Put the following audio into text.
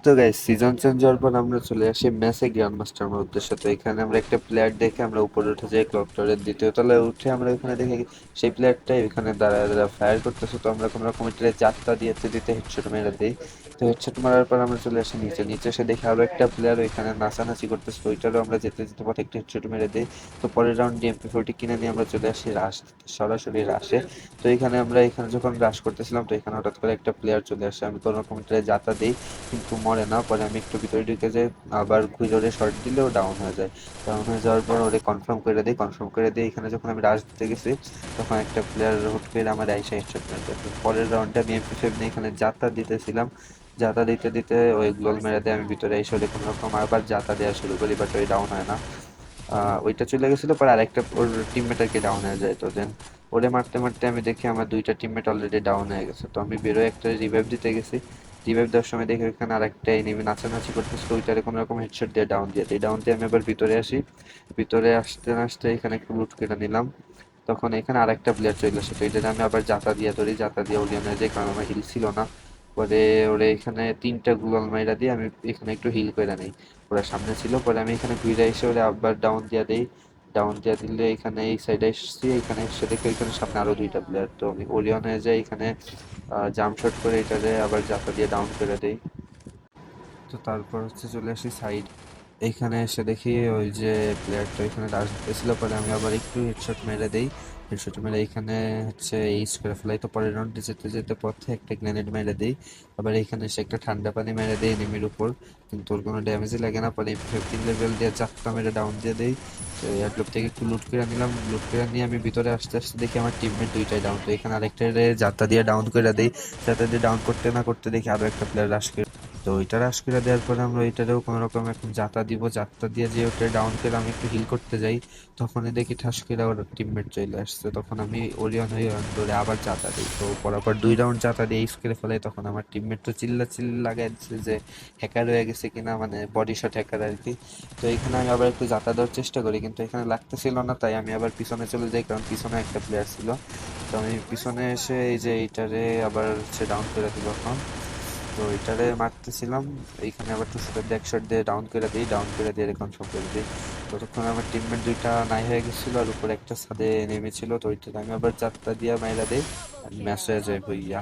তো guys season change হওয়ার পর আমরা চলে আসি ম্যাচে গ্র্যান্ড মাস্টার মোড় উদ্দেশ্যে। তো এখানে আমরা একটা প্লেয়ার দেখে আমরা উপরে উঠে যাই, ক্লক টাওয়ারের দ্বিতীয় তলায় উঠে আমরা ওখানে দেখি সেই প্লেয়ারটা এখানে দাঁড়ায় দাঁড়ায় ফায়ার করতেছে। তো আমরা কোনো রকম এটা যাত্রা দিতে দিতে হেডশট মেরে দিই। তো হেডশট মারার পর আমরা চলে আসি নিচে, নিচে এসে দেখি আরো একটা প্লেয়ার ওইখানে নাচানাচি করতেছে। তো ওইটারও আমরা যেতে যেতে পথে একটা হেডশট মেরে দিই। তো পরের রাউন্ডে MP40 কিনে নিয়ে আমরা চলে আসি রাশ, সরাসরি রাশে। তো এখানে যখন রাশ করতেছিলাম তো এখানে হঠাৎ করে একটা প্লেয়ার চলে আসে, আমি কোনো রকম এটা যাত্রা দিই কিন্তু মরে না। পরে আমি একটু ভিতরে ঢুকে যাই, আবার ঘুরে শর্ট দিলেও ডাউন হয়ে যায়। ডাউন হয়ে যাওয়ার পর ওরে কনফার্ম করে দিই। এখানে যখন আমি রাশ দিতে গেছি তখন একটা প্লেয়ার হুট করে আমার আইসা হেডশট মেরে দেয়। তো পরের রাউন্ডে আমি MP5 নিয়ে এখানে যাতা দিতেছিলাম, যাতা দিতে দিতে ওই গ্লোল মেরে দিয়ে আমি ভিতরে এসে ওরে কোনো রকম আবার যাতা দেওয়া শুরু করি, বাট ওই ডাউন হয় না। ওইটা চলে গেছিল, পরে আরেকটা ওর টিমমেট আর কি ডাউন হয়ে যায়। তো দেন ওরে মারতে মারতে আমি দেখি আমার দুইটা টিমমেট অলরেডি ডাউন হয়ে গেছে। তো আমি বেরোয় একটা রিভাইভ দিতে গেছি, রিভাইভ দেওয়ার সময় দেখি ওইখানে আরেকটা এনিমি নাচানাচি করতেছিল, ওইটারে কোনো রকম হেডশট দিয়ে ডাউন দিয়ে দিই। ডাউন দিয়ে আমি আবার ভিতরে আসি, ভিতরে আসতে না আসতে এখানে একটু লুট কেটে নিলাম। তখন এখানে আরেকটা প্লেয়ার চলে আসে, তো এটা আমি আবার জাতা দিয়ে ধরি, জাতা দিয়ে ওলিয়ান হয়ে যায় কারণ আমার হিল ছিল না। পরে ওরে এখানে তিনটা গ্লোয়াল মাইরা দিয়ে আমি এখানে একটু হিল করে নেই, ওরা সামনে ছিল। পরে আমি এখানে ঘুরে এসে ওরে আবার ডাউন দিয়ে দিই, ডাউন দিয়ে দিলে এখানে এই সাইডে এসেছি, এখানে এসে দেখি এখানে সামনে আরো দুইটা প্লেয়ার। তো আমি ওরিয়ন হয়ে যাই এখানে, জাম্প শট করে এটারে আবার জাতা দিয়ে ডাউন করে দেই। তো তারপর চলে আসি সাইড, এইখানে এসে দেখি ওই যে প্লেয়ারটা এখানে রাশ দিতেছিল, পরে আমি আবার একটু হেডশট মেরে দেই। হেডশট মেরে এখানে এইচ করে ফেলাই। তো পরের রাউন্ডে যেতে যেতে পথে একটা গ্রেনেড মেরে দেই, আবার এখানে এসে একটা ঠান্ডা পানি মেরে দেই এনিমির উপর, কিন্তু ওর কোনো ড্যামেজই লাগে না। পরে 15 লেভেল দিয়ে চারটা মেরে ডাউন দিয়ে দেই। তো এয়ারড্রপ থেকে একটু লুট করে নিলাম, লুট করে নিয়ে আমি ভিতরে আসতে আসতে দেখি আমার টিমমেট দুইটাই ডাউন। তো এখানে আরেকটা যাত্রা দিয়ে ডাউন করে দেই, যাত্রা দিয়ে ডাউন করতে না করতে দেখি আরো একটা প্লেয়ার রাশ করে। তো ওইটা রাশ করে দেওয়ার পরে আমরা ওইটারেও কোনো রকম এখন যাতা দিব, যাত্রা দিয়ে যে ওটা ডাউন করে আমি একটু হিল করতে যাই, তখনই দেখি ঠাস করে ওর টিমমেট চলে আসছে। তখন আমি ওরিয়ন হয়ে ধরে আবার যাতা দিই। তো পরপর 2 রাউন্ড যাতা দিয়ে ইউজ করে ফেলাই। তখন আমার টিমমেট তো চিল্লা লাগাই দিচ্ছে যে হ্যাকার হয়ে গেছে কিনা, মানে বডি শট হ্যাকার আর কি। তো এখানে আমি আবার একটু যাতা দেওয়ার চেষ্টা করি, কিন্তু এখানে লাগতেছিল না, তাই আমি আবার পিছনে চলে যাই কারণ পিছনে একটা প্লেয়ার ছিল। তো আমি পিছনে এসে এই যে এইটারে আবার ডাউন করে দিব এখন। তো এটারে মারতেছিলাম, এইখানে আবার টু শটের দিয়ে এক শট দিয়ে ডাউন করে দিই, ডাউন করে দিয়ে কনফার্ম করে দিই। ততক্ষণ আমার টিমমেট দুইটা নাই হয়ে গেছিলো আর উপরে একটা ছাদে নেমেছিল। তো ওইটা আমি আবার চারটা দিয়ে মাইরা দিই, ম্যাচ হয়ে যায় ভইয়া।